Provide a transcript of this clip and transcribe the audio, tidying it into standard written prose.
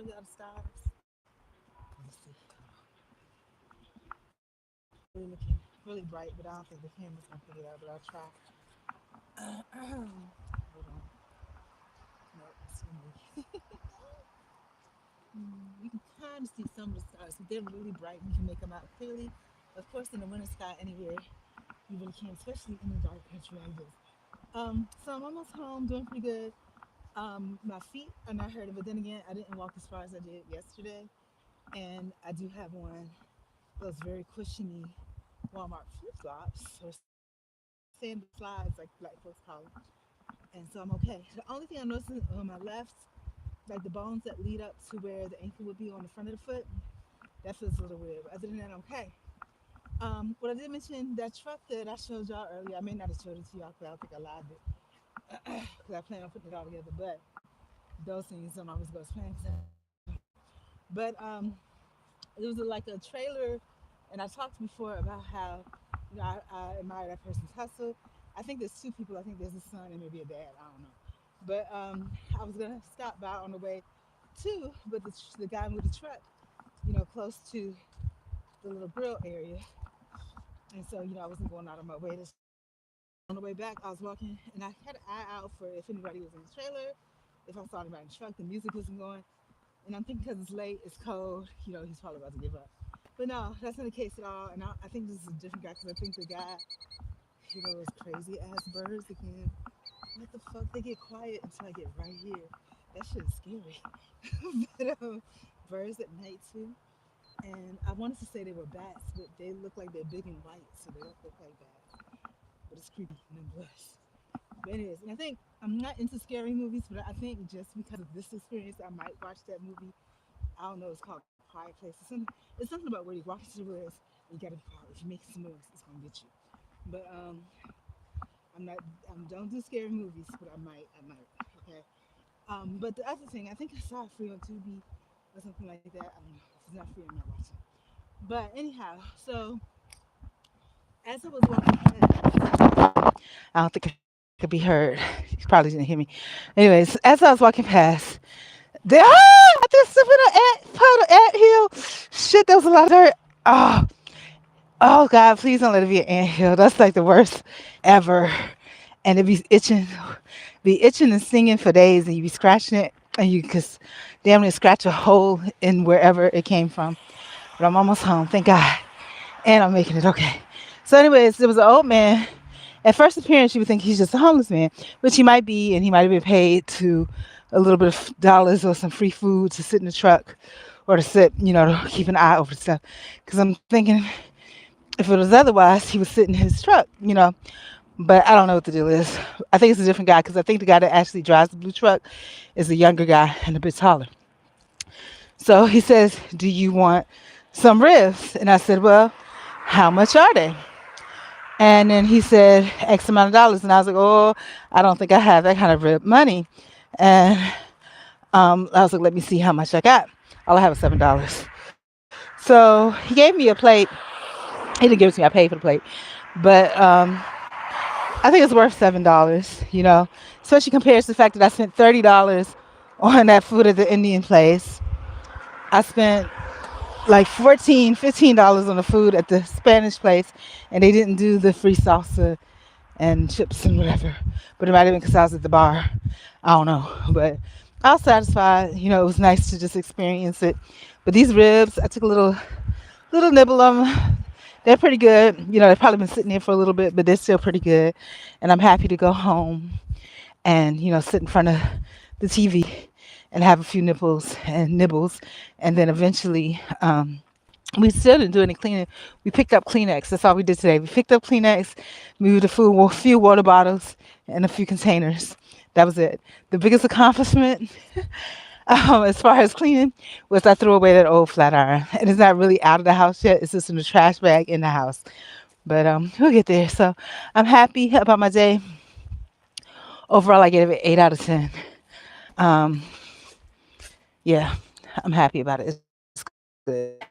show y'all the stars. Let's see. Really looking really bright, but I don't think the camera's gonna pick it up. But I'll try. Hold on. No, it's too me. You can kind of see some of the stars, but they're really bright. You can make them out clearly. Of course, in the winter sky, anywhere you really can't, especially in the dark country like this. So I'm almost home, doing pretty good. My feet are not hurting, but then again, I didn't walk as far as I did yesterday, and I do have on those very cushiony Walmart flip flops or sandal slides, like black folks call them. And so I'm okay. The only thing I'm noticing on my left, like the bones that lead up to where the ankle would be on the front of the foot, that feels a little weird. But other than that, I'm okay. What I did mention, that truck that I showed y'all earlier, I may not have showed it to y'all because I don't think I lied it because I plan on putting it all together. But those things don't always go as planned. But it was like a trailer, and I talked before about how I admire that person's hustle. I think there's two people. I think there's a son and maybe a dad. I don't know. But I was gonna stop by on the way too, but the guy with the truck, close to the little grill area, and so I wasn't going out of my way to stop by. On the way back, I was walking, and I had an eye out for if anybody was in the trailer, if I saw anybody in the truck. The music wasn't going, and I'm thinking because it's late, it's cold, he's probably about to give up. But no, that's not the case at all. And I think this is a different guy because I think the guy, those crazy ass birds again. What the fuck? They get quiet until I get right here. That shit is scary. But birds at night too. And I wanted to say they were bats, but they look like they're big and white, so they don't look like bats. But it's creepy nonetheless. But anyways, and I think I'm not into scary movies, but I think just because of this experience, I might watch that movie. I don't know. It's called Quiet Place. It's something about where you walk into the woods and you gotta be quiet. If you make some noise, it's gonna get you. But I'm not. Don't do scary movies, but I might. I might. Okay. But the other thing, I think I saw it free on Tubi or something like that. I don't know. If it's not free, I'm not watching. But anyhow, so as I was walking past, I don't think I could be heard. You probably didn't hear me. Anyways, as I was walking past, I just slipped in an ant puddle, ant hill. Shit, there was a lot of dirt. Oh, oh God, please don't let it be an ant hill. That's like the worst ever. And it be itching and stinging for days, and you be scratching it, and you just damn near scratch a hole in wherever it came from. But I'm almost home, thank God, and I'm making it okay. So, anyways, there was an old man. At first appearance, you would think he's just a homeless man, which he might be, and he might have been paid to a little bit of dollars or some free food to sit in the truck or to sit, to keep an eye over stuff. Because I'm thinking if it was otherwise, he would sit in his truck. But I don't know what the deal is. I think it's a different guy because I think the guy that actually drives the blue truck is a younger guy and a bit taller. So he says, "Do you want some ribs?" And I said, "Well, how much are they?" And then he said X amount of dollars. And I was like, "Oh, I don't think I have that kind of rib money." And I was like, "Let me see how much I got." All I have is $7. So he gave me a plate. He didn't give it to me. I paid for the plate. But I think it's worth $7, especially compared to the fact that I spent $30 on that food at the Indian place. I spent like $14, $15 on the food at the Spanish place, and they didn't do the free salsa and chips and whatever. But it might have been because I was at the bar. I don't know. But I was satisfied. It was nice to just experience it. But these ribs, I took a little nibble of them. They're pretty good. They've probably been sitting there for a little bit, but they're still pretty good. And I'm happy to go home and, sit in front of the TV and have a few nibbles. And then eventually, we still didn't do any cleaning. We picked up Kleenex. That's all we did today. We picked up Kleenex, moved a few water bottles, and a few containers. That was it. The biggest accomplishment as far as cleaning was I threw away that old flat iron. And it's not really out of the house yet. It's just in the trash bag in the house. But we'll get there. So I'm happy about my day. Overall, I gave it 8 out of 10. Um, yeah, I'm happy about it. It's good.